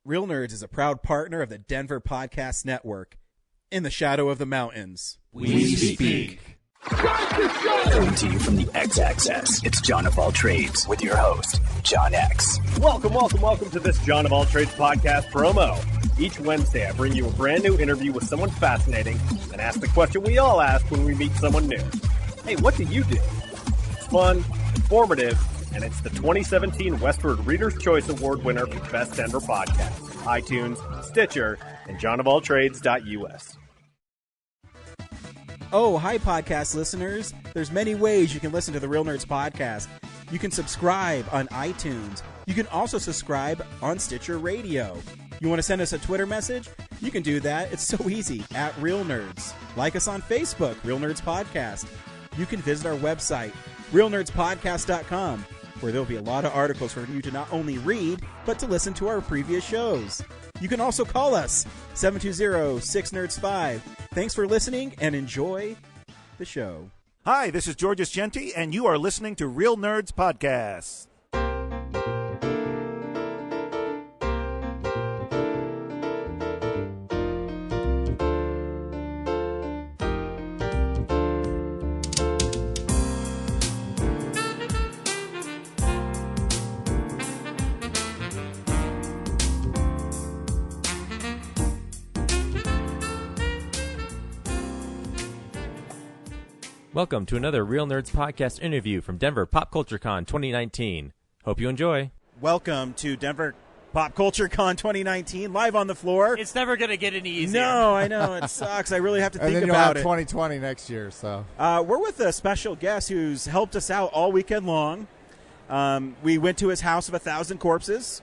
Real Nerds is a proud partner of the Denver Podcast Network. In the shadow of the mountains, we speak. Coming to you from the X-Axis, it's John of All Trades with your host, John X. Welcome to this John of All Trades podcast promo. Each Wednesday, I bring you a brand new interview with someone fascinating and ask the question we all ask when we meet someone new. Hey, what do you do? It's fun, informative, and it's the 2017 Westward Reader's Choice Award winner for Best Denver Podcast. iTunes, Stitcher, and johnofalltrades.us. Oh, hi, podcast listeners. There's many ways you can listen to the Real Nerds podcast. You can subscribe on iTunes. You can also subscribe on Stitcher Radio. You want to send us a Twitter message? You can do that. It's so easy, at Real Nerds. Like us on Facebook, Real Nerds Podcast. You can visit our website, realnerdspodcast.com, where there'll be a lot of articles for you to not only read, but to listen to our previous shows. You can also call us, 720-6nerds5. Thanks for listening, and enjoy the show. Hi, this is Georges Genti, and you are listening to Real Nerds Podcast. Welcome to another Real Nerds Podcast interview from Denver Pop Culture Con 2019. Hope you enjoy. Welcome to Denver Pop Culture Con 2019, live on the floor. It's never going to get any easier. No, I know. It sucks. I really have to think and then about you'll have it. 2020 next year. So we're with a special guest who's helped us out all weekend long. We went to his house of 1,000 corpses,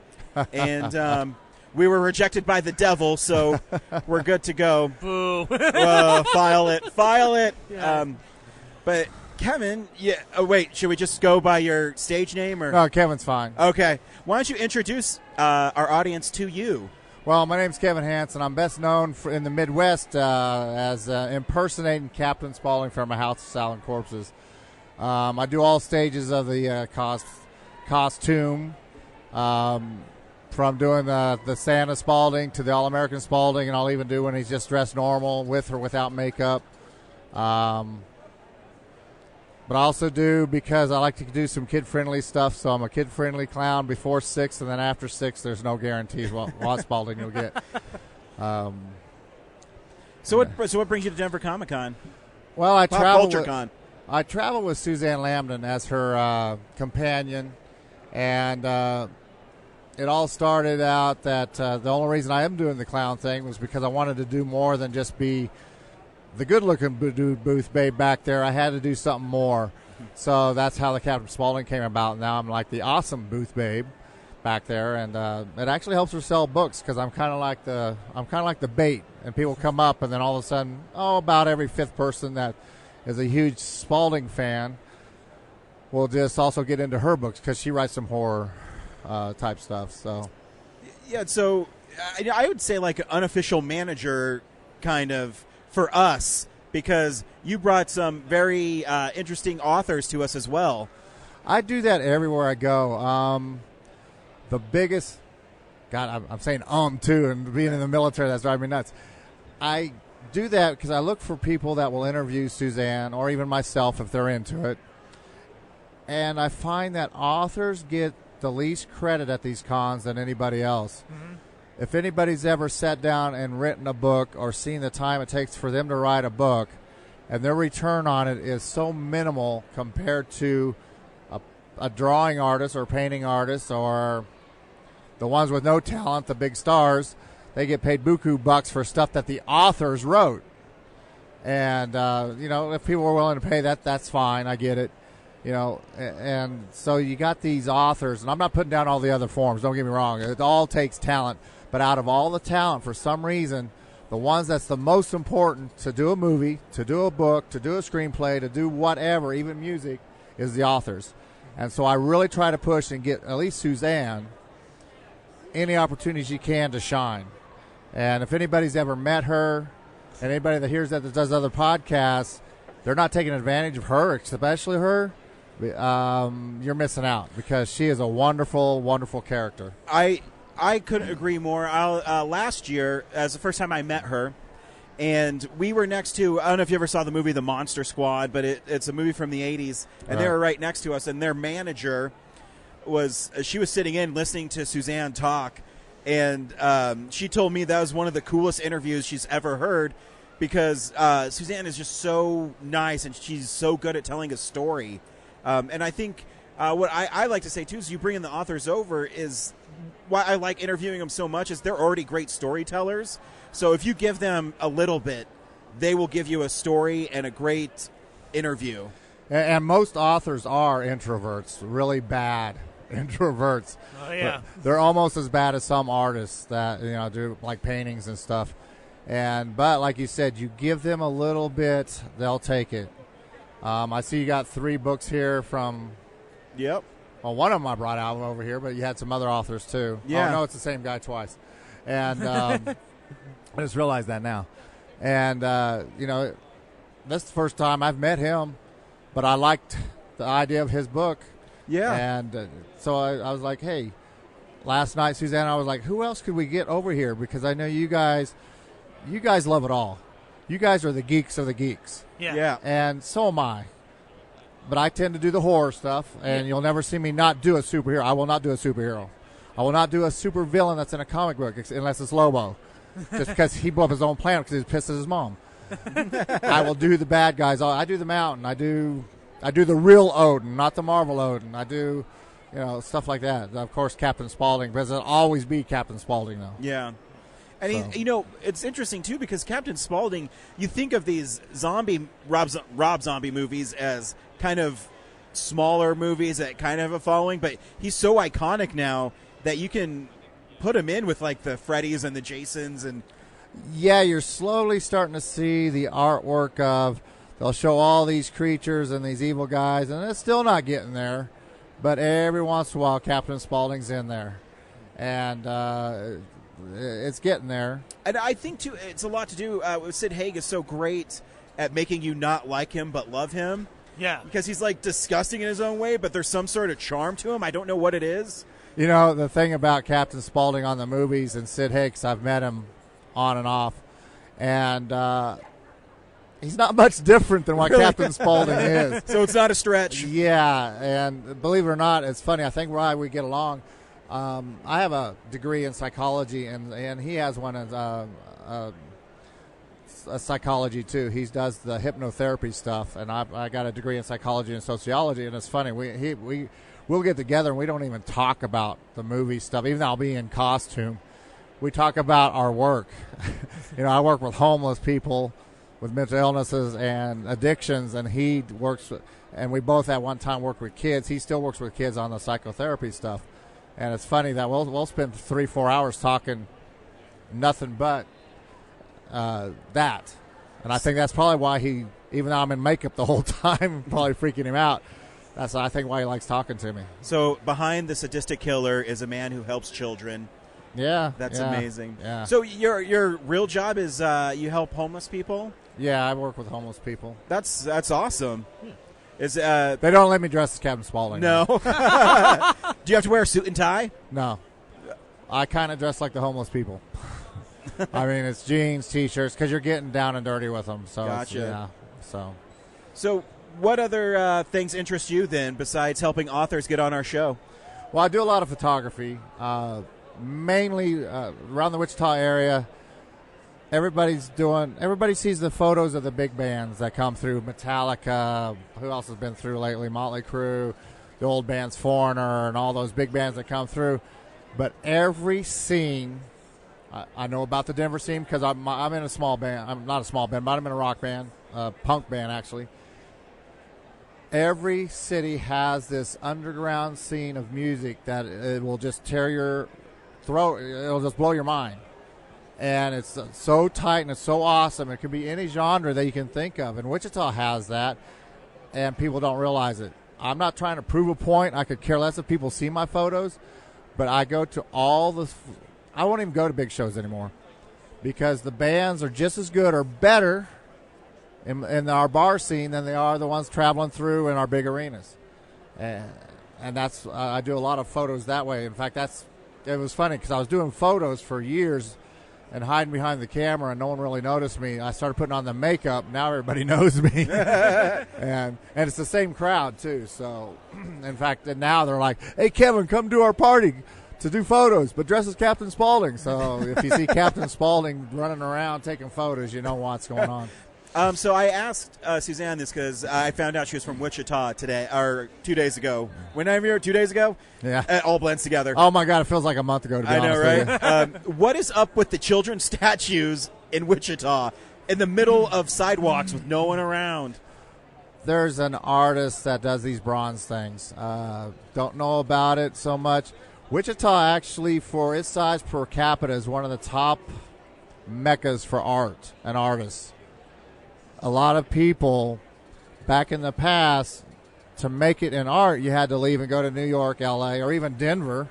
and we were rejected by the devil, so we're good to go. Boo. File it. Yeah. But Kevin, wait, should we just go by your stage name? Or? No, Kevin's fine. Okay. Why don't you introduce our audience to you? Well, my name's Kevin Hansen. I'm best known in the Midwest as impersonating Captain Spaulding from A House of 1,000 Corpses. I do all stages of the costume, from doing the Santa Spaulding to the All-American Spaulding, and I'll even do when he's just dressed normal, with or without makeup. But I also do, because I like to do some kid-friendly stuff, so I'm a kid-friendly clown before 6, and then after 6, there's no guarantees what Spaulding you'll get. So what brings you to Denver Comic Con? Well, I travel with Suzanne Lambden as her companion, and it all started out that the only reason I am doing the clown thing was because I wanted to do more than just be the good-looking booth babe back there. I had to do something more. So that's how the Captain Spaulding came about. Now I'm like the awesome booth babe back there, and it actually helps her sell books, because I'm kind of like the bait, and people come up, and then all of a sudden, about every fifth person that is a huge Spaulding fan will just also get into her books, because she writes some horror type stuff. So yeah, so I would say like an unofficial manager kind of for us, because you brought some very interesting authors to us as well. I do that everywhere I go. The biggest, God, I'm saying too, and being in the military, that's driving me nuts. I do that because I look for people that will interview Suzanne, or even myself if they're into it. And I find that authors get the least credit at these cons than anybody else. Mm-hmm. If anybody's ever sat down and written a book, or seen the time it takes for them to write a book, and their return on it is so minimal compared to a drawing artist or painting artist, or the ones with no talent, the big stars, they get paid buku bucks for stuff that the authors wrote. And, if people are willing to pay that, that's fine. I get it. And so you got these authors, and I'm not putting down all the other forms, don't get me wrong. It all takes talent. But out of all the talent, for some reason, the ones that's the most important to do a movie, to do a book, to do a screenplay, to do whatever, even music, is the authors. And so I really try to push and get at least Suzanne any opportunity she can to shine. And if anybody's ever met her, and anybody that hears that does other podcasts, they're not taking advantage of her, especially her, you're missing out, because she is a wonderful, wonderful character. I couldn't agree more. Last year, as the first time I met her, and we were next to, I don't know if you ever saw the movie The Monster Squad, but it's a movie from the 80s, and they were right next to us, and their manager she was sitting in listening to Suzanne talk, and she told me that was one of the coolest interviews she's ever heard, because Suzanne is just so nice, and she's so good at telling a story. And I think what I like to say, too, is you bring in the authors over is why I like interviewing them so much is they're already great storytellers. So if you give them a little bit, they will give you a story and a great interview. And most authors are introverts, really bad introverts. Oh, yeah. They're almost as bad as some artists that do like paintings and stuff. But like you said, you give them a little bit, they'll take it. I see you got 3 books here from. Yep. Well, one of them I brought out over here, but you had some other authors too. Yeah. Oh no, it's the same guy twice. And I just realized that now. And this is the first time I've met him, but I liked the idea of his book. Yeah. And so I was like, hey, last night, Suzanne, I was like, who else could we get over here? Because I know you guys love it all. You guys are the geeks of the geeks. Yeah. And so am I. But I tend to do the horror stuff, and you'll never see me not do a superhero. I will not do a superhero. I will not do a super villain that's in a comic book unless it's Lobo, just because he blew up his own planet because he pisses his mom. I will do the bad guys. I do the Mountain. I do the real Odin, not the Marvel Odin. I do, stuff like that. Of course, Captain Spaulding, but it'll always be Captain Spaulding, though. Yeah. And it's interesting too because Captain Spaulding, you think of these Rob Zombie movies as kind of smaller movies that kind of have a following, but he's so iconic now that you can put him in with like the Freddys and the Jasons and. Yeah, you're slowly starting to see the artwork of. They'll show all these creatures and these evil guys, and it's still not getting there. But every once in a while, Captain Spaulding's in there, and it's getting there. And I think, too, it's a lot to do with Sid Haig is so great at making you not like him but love him. Yeah. Because he's, like, disgusting in his own way, but there's some sort of charm to him. I don't know what it is. The thing about Captain Spaulding on the movies and Sid Haig, 'cause I've met him on and off, and he's not much different than what Captain Spaulding is. So it's not a stretch. Yeah, and believe it or not, it's funny. I think why we get along. I have a degree in psychology, and he has one as a psychology too. He does the hypnotherapy stuff, and I got a degree in psychology and sociology. And it's funny, we'll get together and we don't even talk about the movie stuff, even though I'll be in costume. We talk about our work. I work with homeless people with mental illnesses and addictions, and he works with, and we both at one time worked with kids. He still works with kids on the psychotherapy stuff. And it's funny that we'll spend 3-4 hours talking nothing but that. And I think that's probably why he, even though I'm in makeup the whole time, probably freaking him out. That's, I think, why he likes talking to me. So behind the sadistic killer is a man who helps children. Yeah. That's amazing. Yeah. So your real job is you help homeless people? Yeah, I work with homeless people. That's awesome. Is they don't let me dress as Captain Spaulding. No. Do you have to wear a suit and tie? No. I kind of dress like the homeless people. I mean, it's jeans, T-shirts, because you're getting down and dirty with them. So gotcha. So what other things interest you then besides helping authors get on our show? Well, I do a lot of photography, mainly around the Wichita area. Everybody sees the photos of the big bands that come through. Metallica, who else has been through lately? Motley Crue, the old bands Foreigner, and all those big bands that come through. But every scene, I know about the Denver scene because I'm in a small band. I'm not a small band, but I'm in a rock band, punk band actually. Every city has this underground scene of music that it will just tear your throat. It'll just blow your mind. And it's so tight and it's so awesome. It can be any genre that you can think of. And Wichita has that, and people don't realize it. I'm not trying to prove a point. I could care less if people see my photos. But I go to I won't even go to big shows anymore because the bands are just as good or better in our bar scene than they are the ones traveling through in our big arenas. And that's I do a lot of photos that way. In fact, that's it was funny because I was doing photos for years and hiding behind the camera, and no one really noticed me. I started putting on the makeup. Now everybody knows me, and it's the same crowd too. So, in fact, and now they're like, "Hey, Kevin, come to our party to do photos, but dress as Captain Spaulding." So, if you see Captain Spaulding running around taking photos, you know what's going on. So I asked Suzanne this because I found out she was from Wichita today, or 2 days ago. When I here 2 days ago, Yeah. It all blends together. Oh my God, it feels like a month ago. To be I know, honest right? with you. What is up with the children's statues in Wichita in the middle of sidewalks with no one around? There's an artist that does these bronze things. Don't know about it so much. Wichita actually, for its size per capita, is one of the top meccas for art and artists. A lot of people back in the past, to make it in art, you had to leave and go to New York, L.A., or even Denver.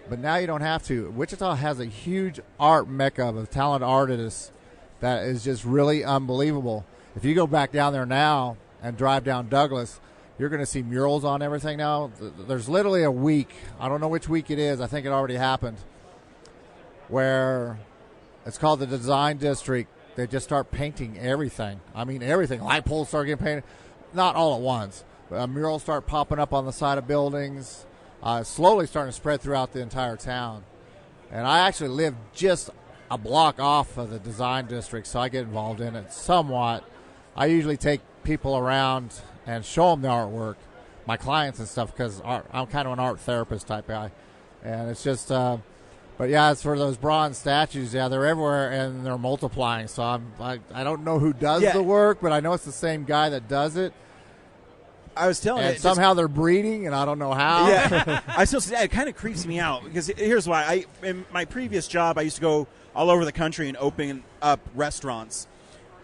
But now you don't have to. Wichita has a huge art mecca of talented artists that is just really unbelievable. If you go back down there now and drive down Douglas, you're going to see murals on everything now. There's literally a week, I don't know which week it is, I think it already happened, where it's called the Design District. They just start painting everything. I mean, everything. Light poles start getting painted. Not all at once. But murals start popping up on the side of buildings. Slowly starting to spread throughout the entire town. And I actually live just a block off of the Design District, so I get involved in it somewhat. I usually take people around and show them the artwork, my clients and stuff, because I'm kind of an art therapist type guy. And it's just... But yeah, as for those bronze statues, yeah, they're everywhere and they're multiplying. So I don't know who does the work, but I know it's the same guy that does it. I was telling and you, somehow they're breeding, and I don't know how. Yeah, I still say it kind of creeps me out because here's why. In my previous job, I used to go all over the country and open up restaurants.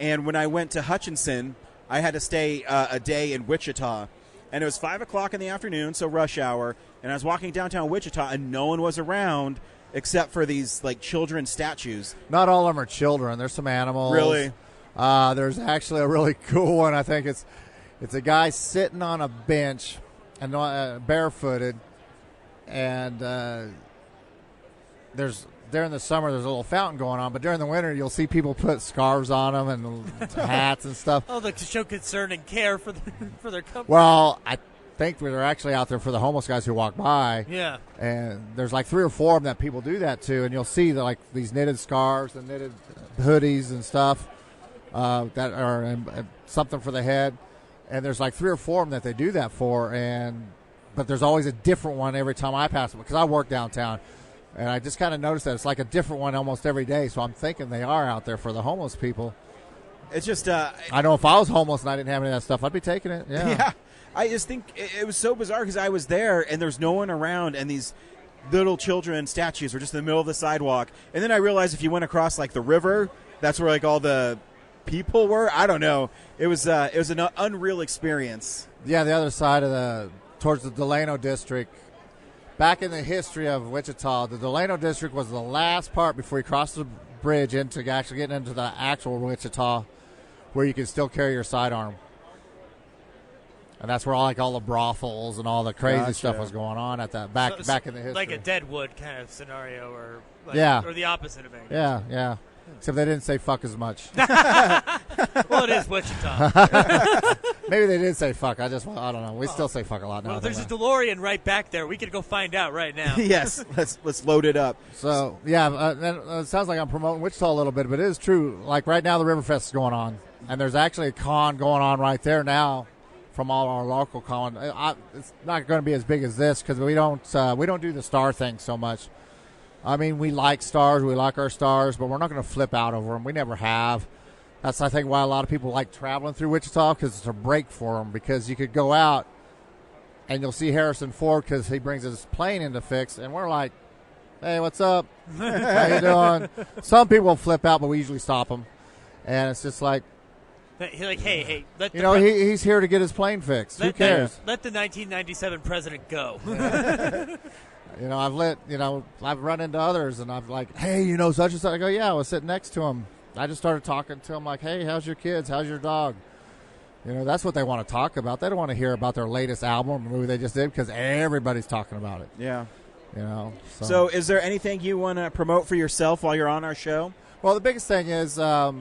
And when I went to Hutchinson, I had to stay a day in Wichita, and it was 5:00 in the afternoon, so rush hour. And I was walking downtown Wichita, and no one was around. Except for these like children's statues. Not all of them are children. There's some animals. Really? There's actually a really cool one. I think it's a guy sitting on a bench and barefooted, and during the summer there's a little fountain going on, but during the winter you'll see people put scarves on them and hats and stuff. Oh, to show concern and care for their company. Well, I think they're actually out there for the homeless guys who walk by. Yeah. And there's like 3 or 4 of them that people do that to, and you'll see like these knitted scarves and knitted hoodies and stuff that are something for the head. And there's like 3 or 4 of them that they do that for, but there's always a different one every time I pass it because I work downtown. And I just kind of noticed that it's like a different one almost every day, so I'm thinking they are out there for the homeless people. It's just... I know if I was homeless and I didn't have any of that stuff, I'd be taking it. Yeah. I just think it was so bizarre because I was there and there's no one around and these little children statues were just in the middle of the sidewalk. And then I realized if you went across like the river, that's where like all the people were. I don't know. It was an unreal experience. Yeah, the other side of towards the Delano District. Back in the history of Wichita, the Delano District was the last part before you crossed the bridge into actually getting into the actual Wichita, where you could still carry your sidearm. And that's where all the brothels and all the crazy stuff was going on at that back in the history. Like a Deadwood kind of scenario, or or the opposite of it. Yeah. Except they didn't say fuck as much. Well, it is Wichita. Maybe they did say fuck. I don't know. We still say fuck a lot now. Well, there's a DeLorean right back there. We could go find out right now. Yes, let's load it up. So yeah, it sounds like I'm promoting Wichita a little bit, but it is true. Like right now, the Riverfest is going on, and there's actually a con going on right there now. From all our local con, it's not going to be as big as this because we don't do the star thing so much. I mean, we like stars, we like our stars, but we're not going to flip out over them. We never have. That's I think why a lot of people like traveling through Wichita because it's a break for them. Because you could go out and you'll see Harrison Ford because he brings his plane into fix, and we're like, "Hey, what's up? How you doing?" Some people will flip out, but we usually stop them, and it's just like. Like, hey, he's here to get his plane fixed. Who cares? Let the 1997 president go. I've run into others, and I'm like, hey, such and such. I go, yeah, I was sitting next to him. I just started talking to him like, hey, how's your kids? How's your dog? That's what they want to talk about. They don't want to hear about their latest album or movie they just did because everybody's talking about it. Yeah. So is there anything you want to promote for yourself while you're on our show? Well, the biggest thing is the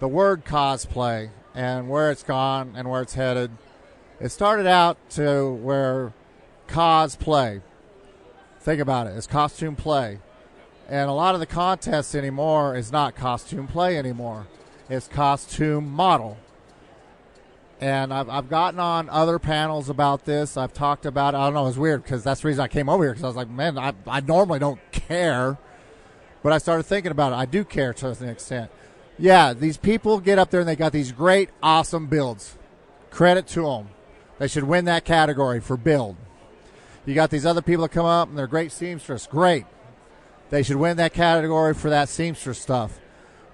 word cosplay and where it's gone and where it's headed. It started out to where cosplay. Think about it. It's costume play. And a lot of the contests anymore is not costume play anymore. It's costume model. And I've gotten on other panels about this. I've talked about it. I don't know. It's weird because that's the reason I came over here, because I was like, man, I normally don't care. But I started thinking about it. I do care to an extent. Yeah, these people get up there and they got these great, awesome builds. Credit to them. They should win that category for build. You got these other people that come up and they're great seamstress. Great. They should win that category for that seamstress stuff.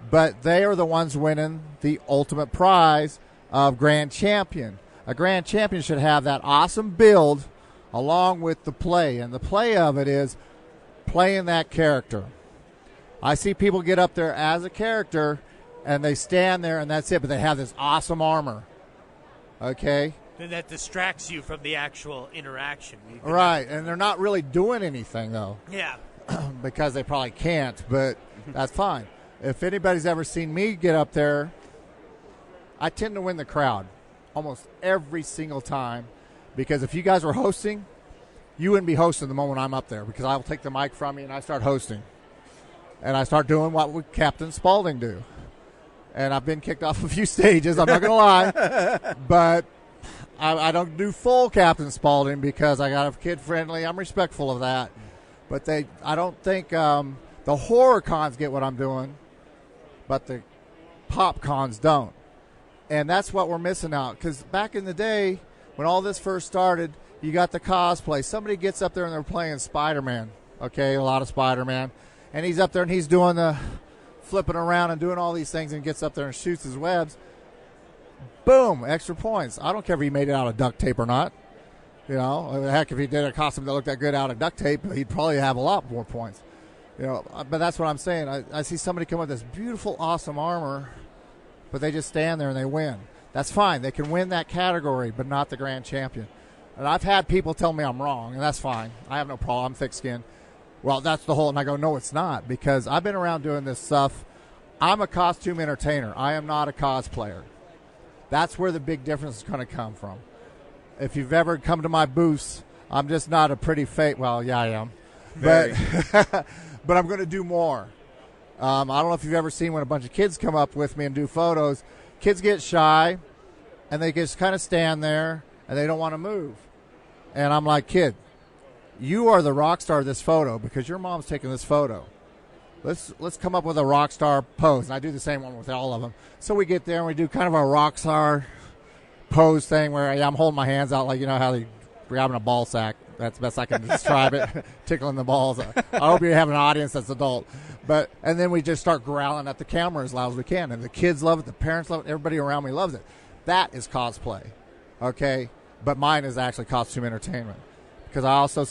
But they are the ones winning the ultimate prize of grand champion. A grand champion should have that awesome build along with the play. And the play of it is playing that character. I see people get up there as a character and they stand there and that's it, but they have this awesome armor. Okay? Then that distracts you from the actual interaction. Right, and they're not really doing anything, though. Yeah. Because they probably can't, but that's fine. If anybody's ever seen me get up there, I tend to win the crowd almost every single time, because if you guys were hosting, you wouldn't be hosting the moment I'm up there, because I'll take the mic from you and I start hosting. And I start doing what would Captain Spaulding do. And I've been kicked off a few stages, I'm not going to lie, but I don't do full Captain Spaulding because I got a kid-friendly. I'm respectful of that. But I don't think the horror cons get what I'm doing, but the pop cons don't. And that's what we're missing out. Because back in the day, when all this first started, you got the cosplay. Somebody gets up there and they're playing Spider-Man. Okay, a lot of Spider-Man. And he's up there and he's doing the flipping around and doing all these things and gets up there and shoots his webs. Boom, extra points. I don't care if he made it out of duct tape or not. Heck, if he did a costume that looked that good out of duct tape, he'd probably have a lot more points. But that's what I'm saying. I see somebody come with this beautiful, awesome armor, but they just stand there and they win. That's fine. They can win that category, but not the grand champion. And I've had people tell me I'm wrong, and that's fine. I have no problem. I'm thick-skinned. Well, that's the whole, and I go, no, it's not, because I've been around doing this stuff. I'm a costume entertainer. I am not a cosplayer. That's where the big difference is going to come from. If you've ever come to my booths, I'm just not a pretty face. Well, yeah, I am. But but I'm going to do more. I don't know if you've ever seen when a bunch of kids come up with me and do photos. Kids get shy, and they just kind of stand there, and they don't want to move. And I'm like, kid, you are the rock star of this photo because your mom's taking this photo. Let's come up with a rock star pose. And I do the same one with all of them. So we get there and we do kind of a rock star pose thing where I'm holding my hands out like, how they grabbing a ball sack. That's the best I can describe it, tickling the balls. I hope you have an audience that's adult. And then we just start growling at the camera as loud as we can. And the kids love it, the parents love it, everybody around me loves it. That is cosplay, okay? But mine is actually costume entertainment. Because I also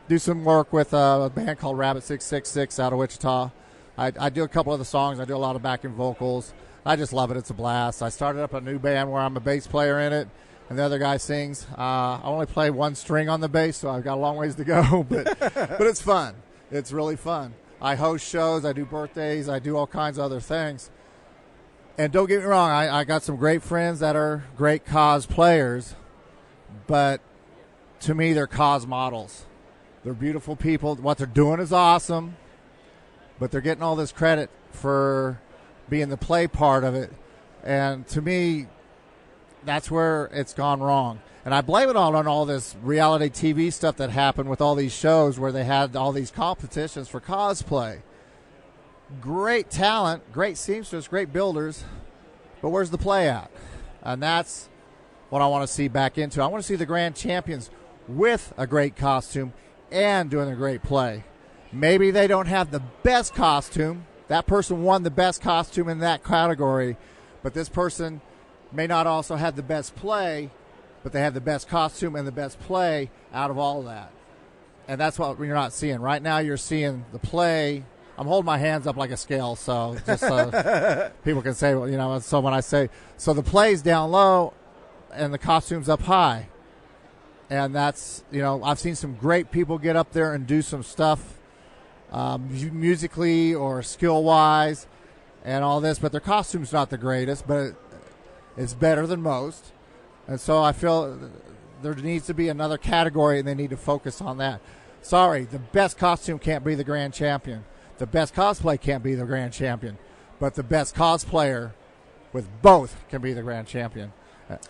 do some work with a band called Rabbit 666 out of Wichita. I do a couple of the songs. I do a lot of backing vocals. I just love it. It's a blast. I started up a new band where I'm a bass player in it, and the other guy sings. I only play one string on the bass, so I've got a long ways to go, but it's fun. It's really fun. I host shows. I do birthdays. I do all kinds of other things. And don't get me wrong, I got some great friends that are great cosplayers, but to me, they're cos models. They're beautiful people. What they're doing is awesome, but they're getting all this credit for being the play part of it. And to me, that's where it's gone wrong. And I blame it all on all this reality TV stuff that happened with all these shows where they had all these competitions for cosplay. Great talent, great seamstress, great builders, but where's the play at? And that's what I want to see back into. I want to see the grand champions with a great costume and doing a great play. Maybe they don't have the best costume. That person won the best costume in that category, but this person may not also have the best play, but they have the best costume and the best play out of all of that. And that's what you're not seeing. Right now you're seeing the play. I'm holding my hands up like a scale, so just so people can say, so when I say, so the play's down low and the costume's up high. And that's, I've seen some great people get up there and do some stuff musically or skill-wise and all this, but their costume's not the greatest, but it's better than most. And so I feel there needs to be another category, and they need to focus on that. Sorry, the best costume can't be the grand champion. The best cosplay can't be the grand champion. But the best cosplayer with both can be the grand champion.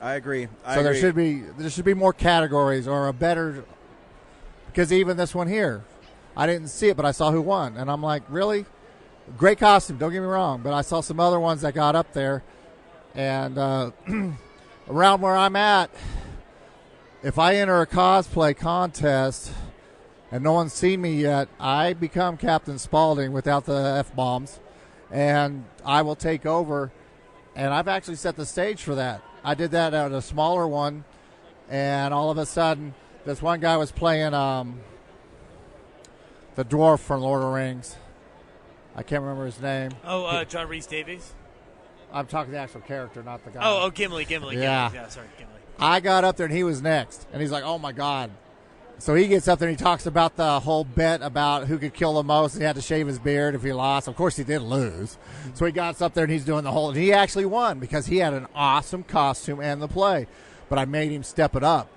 I agree. There should be more categories or a better, because even this one here, I didn't see it, but I saw who won, and I'm like, really? Great costume, don't get me wrong, but I saw some other ones that got up there, and around where I'm at, if I enter a cosplay contest and no one's seen me yet, I become Captain Spaulding without the F-bombs, and I will take over, and I've actually set the stage for that. I did that at a smaller one, and all of a sudden, this one guy was playing the dwarf from Lord of the Rings. I can't remember his name. Oh, John Rhys Davies? I'm talking the actual character, not the guy. Oh, Gimli. Yeah. Sorry, Gimli. I got up there, and he was next, and he's like, oh, my God. So he gets up there, and he talks about the whole bet about who could kill the most, and he had to shave his beard if he lost. Of course, he did lose. So he got up there, and he's doing the whole – and he actually won because he had an awesome costume and the play. But I made him step it up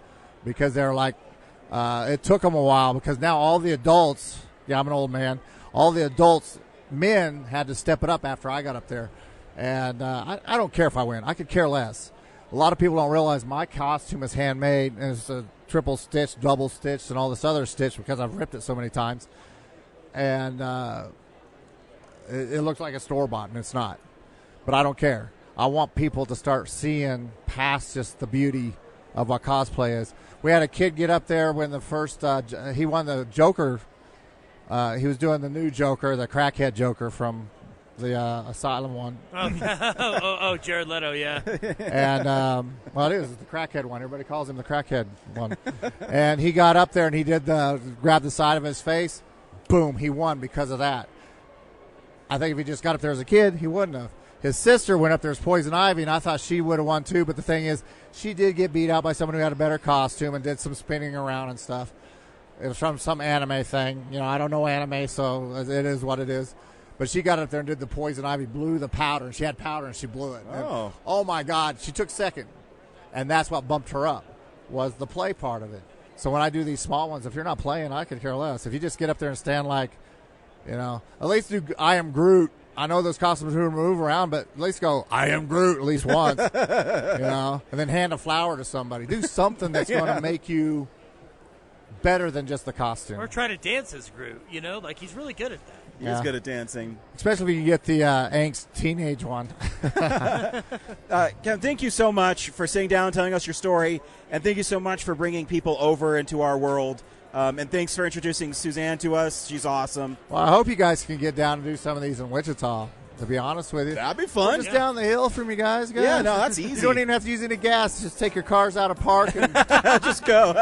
because they're like it took him a while because now all the adults – yeah, I'm an old man. All the adults, men, had to step it up after I got up there. And I don't care if I win. I could care less. A lot of people don't realize my costume is handmade, and it's a triple stitch, double stitch, and all this other stitch because I've ripped it so many times. And it looks like a store-bought, and it's not. But I don't care. I want people to start seeing past just the beauty of what cosplay is. We had a kid get up there when the first he won the Joker. He was doing the new Joker, the crackhead Joker from the Asylum one. Oh, Jared Leto, yeah. And, well, it is. It's the crackhead one. Everybody calls him the crackhead one. And he got up there and he did grabbed the side of his face. Boom, he won because of that. I think if he just got up there as a kid, he wouldn't have. His sister went up there as Poison Ivy, and I thought she would have won too. But the thing is, she did get beat out by someone who had a better costume and did some spinning around and stuff. It was from some anime thing. I don't know anime, so it is what it is. But she got up there and did the Poison Ivy, blew the powder, and she had powder, and she blew it. Oh. And, oh, my God. She took second. And that's what bumped her up, was the play part of it. So when I do these small ones, if you're not playing, I could care less. If you just get up there and stand like, at least do I Am Groot. I know those costumes move around, but at least go, I am Groot at least once, and then hand a flower to somebody. Do something that's going to make you better than just the costume. Or try to dance as Groot, he's really good at that. He is good at dancing. Especially if you get the angst teenage one. Kevin, thank you so much for sitting down and telling us your story, and thank you so much for bringing people over into our world. And thanks for introducing Suzanne to us. She's awesome. Well, I hope you guys can get down and do some of these in Wichita, to be honest with you. That'd be fun. Just down the hill from you guys. Yeah, no, that's easy. You don't even have to use any gas. Just take your cars out of park and just go.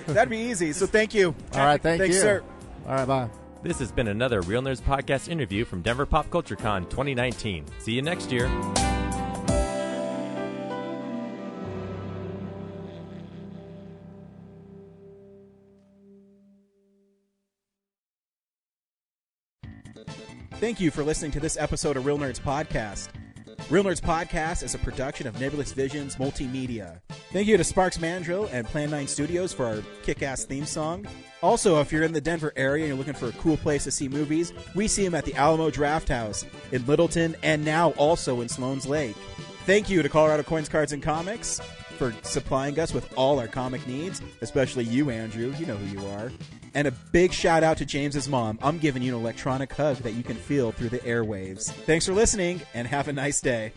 That'd be easy. So thank you. All right, thanks, you. Sir. All right, bye. This has been another Real Nerds Podcast interview from Denver Pop Culture Con 2019. See you next year. Thank you for listening to this episode of Real Nerds Podcast. Real Nerds Podcast is a production of Nebulous Visions Multimedia. Thank you to Sparks Mandrill and Plan 9 Studios for our kick-ass theme song. Also, if you're in the Denver area and you're looking for a cool place to see movies, we see them at the Alamo Draft House in Littleton and now also in Sloan's Lake. Thank you to Colorado Coins, Cards, and Comics for supplying us with all our comic needs, especially you, Andrew. You know who you are. And a big shout out to James's mom. I'm giving you an electronic hug that you can feel through the airwaves. Thanks for listening, and have a nice day.